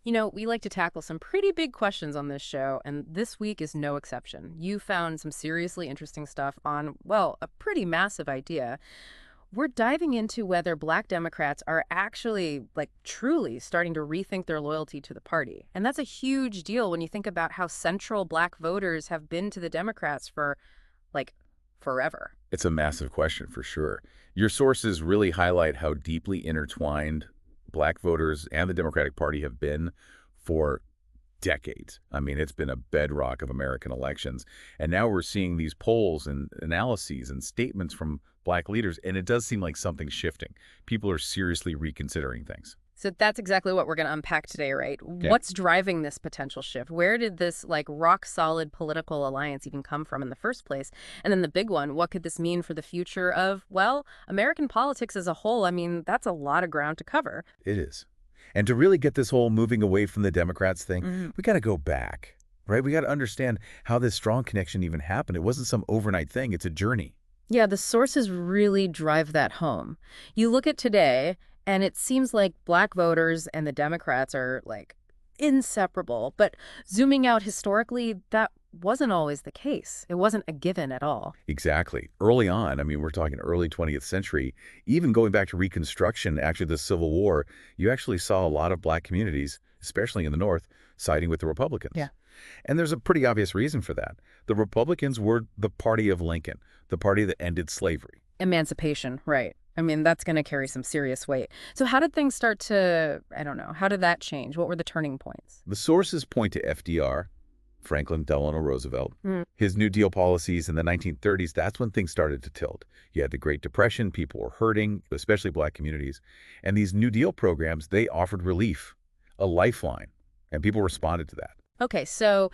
You know, we like to tackle some pretty big questions on this show, and this week is no exception. You found some seriously interesting stuff on, well, a pretty massive idea. We're diving into whether black Democrats are actually, like, truly starting to rethink their loyalty to the party. And that's a huge deal when you think about how central black voters have been to the Democrats for, like, forever. It's a massive question for sure. Your sources really highlight how deeply intertwined black voters and the Democratic Party have been for decades. I mean, it's been a bedrock of American elections. And now we're seeing these polls and analyses and statements from black leaders, and it does seem like something's shifting. People are seriously reconsidering things. So that's exactly what we're going to unpack today, right? Yeah. What's driving this potential shift? Where did this like rock solid political alliance even come from in the first place? And then the big one, what could this mean for the future of, well, American politics as a whole? I mean, that's a lot of ground to cover. It is. And to really get this whole moving away from the Democrats thing, Mhm. we got to go back, right? We got to understand how this strong connection even happened. It wasn't some overnight thing. It's a journey. Yeah, the sources really drive that home. You look at today, and it seems like black voters and the Democrats are like inseparable. But zooming out historically, that wasn't always the case. It wasn't a given at all. Exactly. Early on, I mean, we're talking early 20th century, even going back to Reconstruction, actually the Civil War, you actually saw a lot of black communities, especially in the North, siding with the Republicans. Yeah. And there's a pretty obvious reason for that. The Republicans were the party of Lincoln, the party that ended slavery. Emancipation, right. I mean, that's going to carry some serious weight. So how did things start to, I don't know, how did that change? What were the turning points? The sources point to FDR, Franklin Delano Roosevelt. Mm. His New Deal policies in the 1930s, that's when things started to tilt. You had the Great Depression, people were hurting, especially black communities. And these New Deal programs, they offered relief, a lifeline, and people responded to that. Okay, so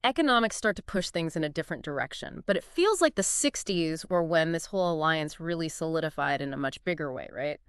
economics start to push things in a different direction. But it feels like the 60s were when this whole alliance really solidified in a much bigger way, right?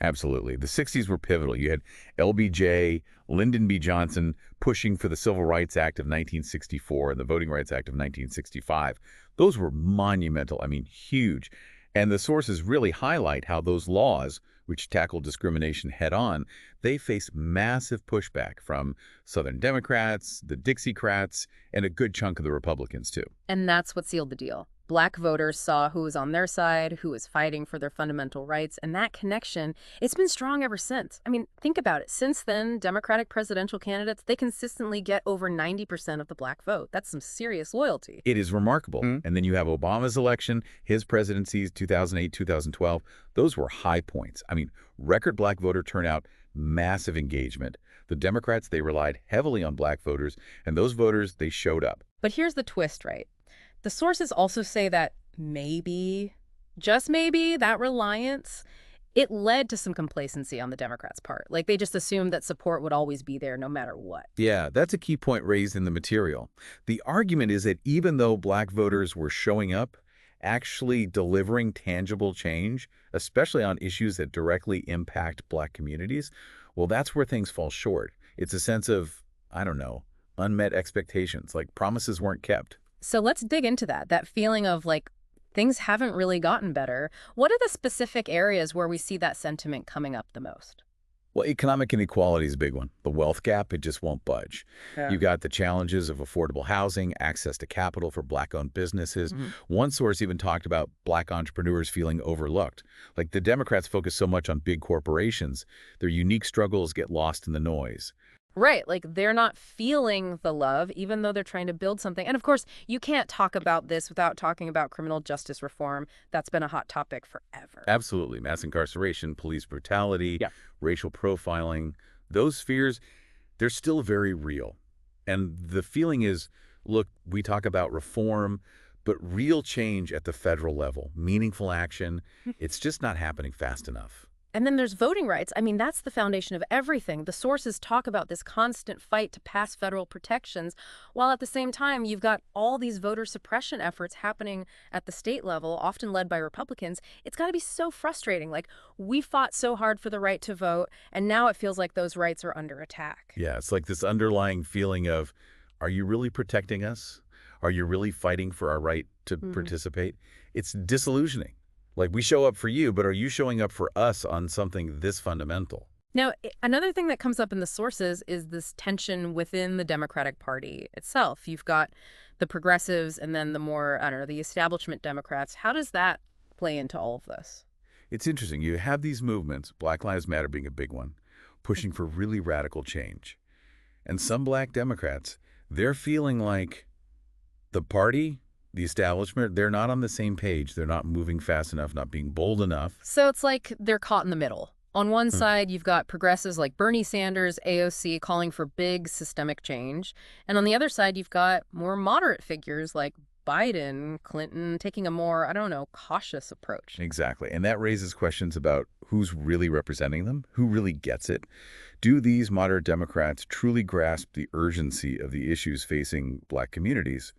Absolutely. The 60s were pivotal. You had LBJ, Lyndon B. Johnson pushing for the Civil Rights Act of 1964 and the Voting Rights Act of 1965. Those were monumental, I mean, huge. And the sources really highlight how those laws, which tackle discrimination head-on, they face massive pushback from Southern Democrats, the Dixiecrats, and a good chunk of the Republicans, too. And that's what sealed the deal. Black voters saw who was on their side, who was fighting for their fundamental rights, and that connection, it's been strong ever since. I mean, think about it. Since then, Democratic presidential candidates, they consistently get over 90% of the black vote. That's some serious loyalty. It is remarkable. And then you have Obama's election, his presidencies, 2008, 2012. Those were high points. I mean, record black voter turnout, massive engagement. The Democrats, they relied heavily on black voters, and those voters, they showed up. But here's the twist, right? The sources also say that maybe, just maybe, that reliance, it led to some complacency on the Democrats' part. Like they just assumed that support would always be there no matter what. Yeah, that's a key point raised in the material. The argument is that even though black voters were showing up, actually delivering tangible change, especially on issues that directly impact black communities, well, that's where things fall short. It's a sense of, I don't know, unmet expectations, like promises weren't kept. So let's dig into that feeling of like things haven't really gotten better. What are the specific areas where we see that sentiment coming up the most? Well, economic inequality is a big one. The wealth gap, it just won't budge. Yeah. You've got the challenges of affordable housing, access to capital for black-owned businesses. Mhm. One source even talked about black entrepreneurs feeling overlooked. Like the Democrats focus so much on big corporations, their unique struggles get lost in the noise. Right, like they're not feeling the love, even though they're trying to build something. And of course, you can't talk about this without talking about criminal justice reform. That's been a hot topic forever. Absolutely. Mass incarceration, police brutality, Yeah. racial profiling, those fears, they're still very real. And the feeling is, look, we talk about reform, but real change at the federal level, meaningful action, it's just not happening fast enough. And then there's voting rights. I mean, that's the foundation of everything. The sources talk about this constant fight to pass federal protections, while at the same time, you've got all these voter suppression efforts happening at the state level, often led by Republicans. It's got to be so frustrating. Like, we fought so hard for the right to vote, and now it feels like those rights are under attack. Yeah, it's like this underlying feeling of, are you really protecting us? Are you really fighting for our right to participate? It's disillusioning. Like, we show up for you, but are you showing up for us on something this fundamental? Now, another thing that comes up in the sources is this tension within the Democratic Party itself. You've got the progressives and then the more, I don't know, the establishment Democrats. How does that play into all of this? It's interesting. You have these movements, Black Lives Matter being a big one, pushing Mhm. for really radical change. And some black Democrats, they're feeling like the party, the establishment, they're not on the same page. They're not moving fast enough, not being bold enough. So it's like they're caught in the middle. On one Hmm. side, you've got progressives like Bernie Sanders, AOC calling for big systemic change. And on the other side, you've got more moderate figures like Biden, Clinton, taking a more, I don't know, cautious approach. Exactly. And that raises questions about who's really representing them, who really gets it. Do these moderate Democrats truly grasp the urgency of the issues facing black communities?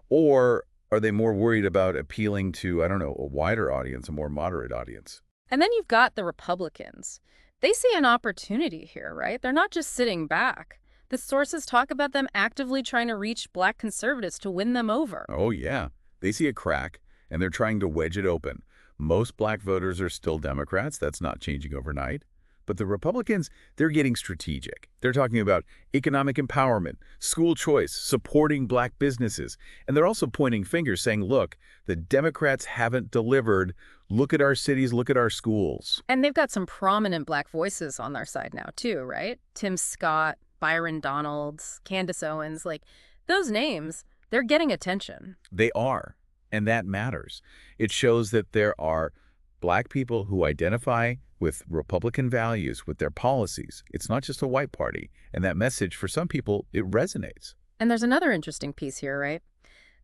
Or are they more worried about appealing to, I don't know, a wider audience, a more moderate audience? And then you've got the Republicans. They see an opportunity here, right? They're not just sitting back. The sources talk about them actively trying to reach black conservatives to win them over. Oh, yeah. They see a crack, and they're trying to wedge it open. Most black voters are still Democrats. That's not changing overnight. But the Republicans, they're getting strategic. They're talking about economic empowerment, school choice, supporting black businesses. And they're also pointing fingers saying, look, the Democrats haven't delivered. Look at our cities, look at our schools. And they've got some prominent black voices on their side now, too, right? Tim Scott, Byron Donalds, Candace Owens, like those names, they're getting attention. They are, and that matters. It shows that there are black people who identify with Republican values, with their policies. It's not just a white party, and that message, for some people, it resonates. And there's another interesting piece here, right?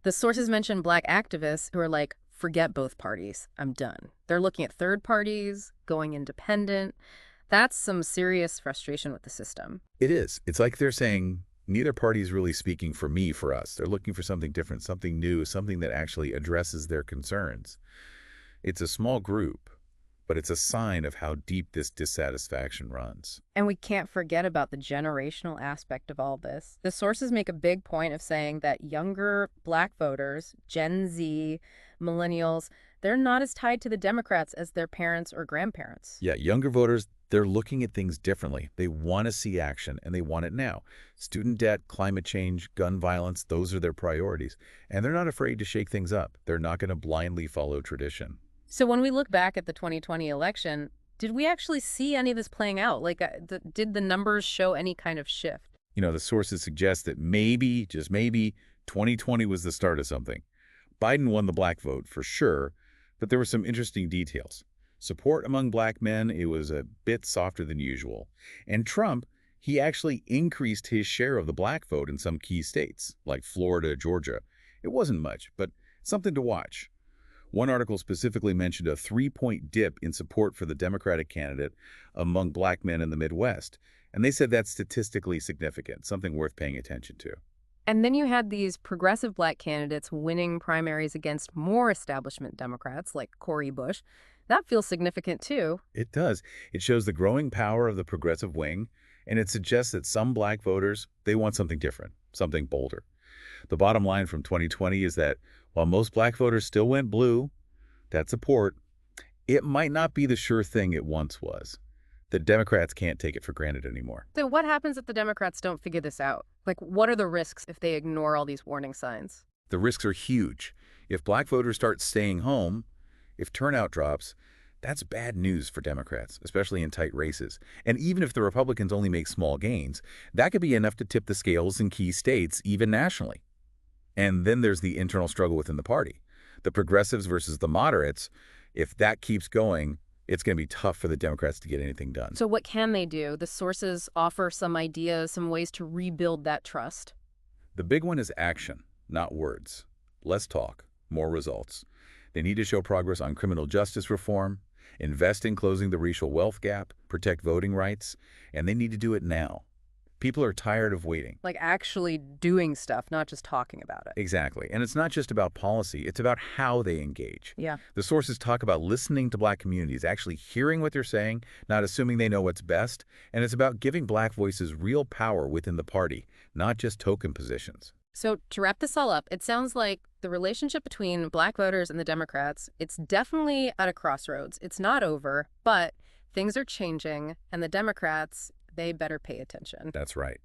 The sources mention black activists who are like, forget both parties. I'm done. They're looking at third parties, going independent. That's some serious frustration with the system. It is. It's like they're saying, neither party is really speaking for me, for us. They're looking for something different, something new, something that actually addresses their concerns. It's a small group, but it's a sign of how deep this dissatisfaction runs. And we can't forget about the generational aspect of all this. The sources make a big point of saying that younger black voters, Gen Z, millennials, they're not as tied to the Democrats as their parents or grandparents. Yeah, younger voters, they're looking at things differently. They want to see action, and they want it now. Student debt, climate change, gun violence, those are their priorities. And they're not afraid to shake things up. They're not going to blindly follow tradition. So when we look back at the 2020 election, did we actually see any of this playing out? Like, did the numbers show any kind of shift? You know, the sources suggest that maybe, just maybe, 2020 was the start of something. Biden won the black vote for sure, but there were some interesting details. Support among black men, it was a bit softer than usual. And Trump, he actually increased his share of the black vote in some key states, like Florida, Georgia. It wasn't much, but something to watch. One article specifically mentioned a 3-point dip in support for the Democratic candidate among black men in the Midwest. And they said that's statistically significant, something worth paying attention to. And then you had these progressive black candidates winning primaries against more establishment Democrats like Cori Bush. That feels significant too. It does. It shows the growing power of the progressive wing, and it suggests that some black voters, they want something different, something bolder. The bottom line from 2020 is that while most black voters still went blue, that support, it might not be the sure thing it once was. The Democrats can't take it for granted anymore. So what happens if the Democrats don't figure this out? Like, what are the risks if they ignore all these warning signs? The risks are huge. If black voters start staying home, if turnout drops, that's bad news for Democrats, especially in tight races. And even if the Republicans only make small gains, that could be enough to tip the scales in key states, even nationally. And then there's the internal struggle within the party. The progressives versus the moderates, if that keeps going, it's going to be tough for the Democrats to get anything done. So what can they do? The sources offer some ideas, some ways to rebuild that trust. The big one is action, not words. Less talk, more results. They need to show progress on criminal justice reform, invest in closing the racial wealth gap, protect voting rights, and they need to do it now. People are tired of waiting. Like actually doing stuff, not just talking about it. Exactly. And it's not just about policy, it's about how they engage. Yeah. The sources talk about listening to black communities, actually hearing what they're saying, not assuming they know what's best, and it's about giving black voices real power within the party, not just token positions. So to wrap this all up, it sounds like the relationship between black voters and the Democrats, it's definitely at a crossroads. It's not over, but Things are changing, and the Democrats, they better pay attention. That's right.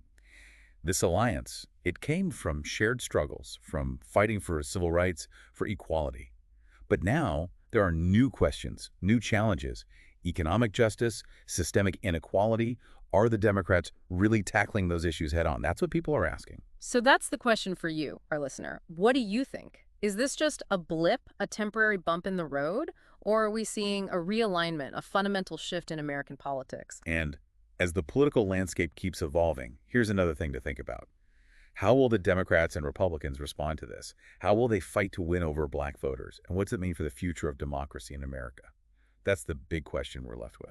This alliance, it came from shared struggles, from fighting for civil rights, for equality. But now there are new questions, new challenges. Economic justice, systemic inequality. Are the Democrats really tackling those issues head on? That's what people are asking. So that's the question for you, our listener. What do you think? Is this just a blip, a temporary bump in the road, or are we seeing a realignment, a fundamental shift in American politics? And as the political landscape keeps evolving, here's another thing to think about. How will the Democrats and Republicans respond to this? How will they fight to win over black voters? And what's it mean for the future of democracy in America? That's the big question we're left with.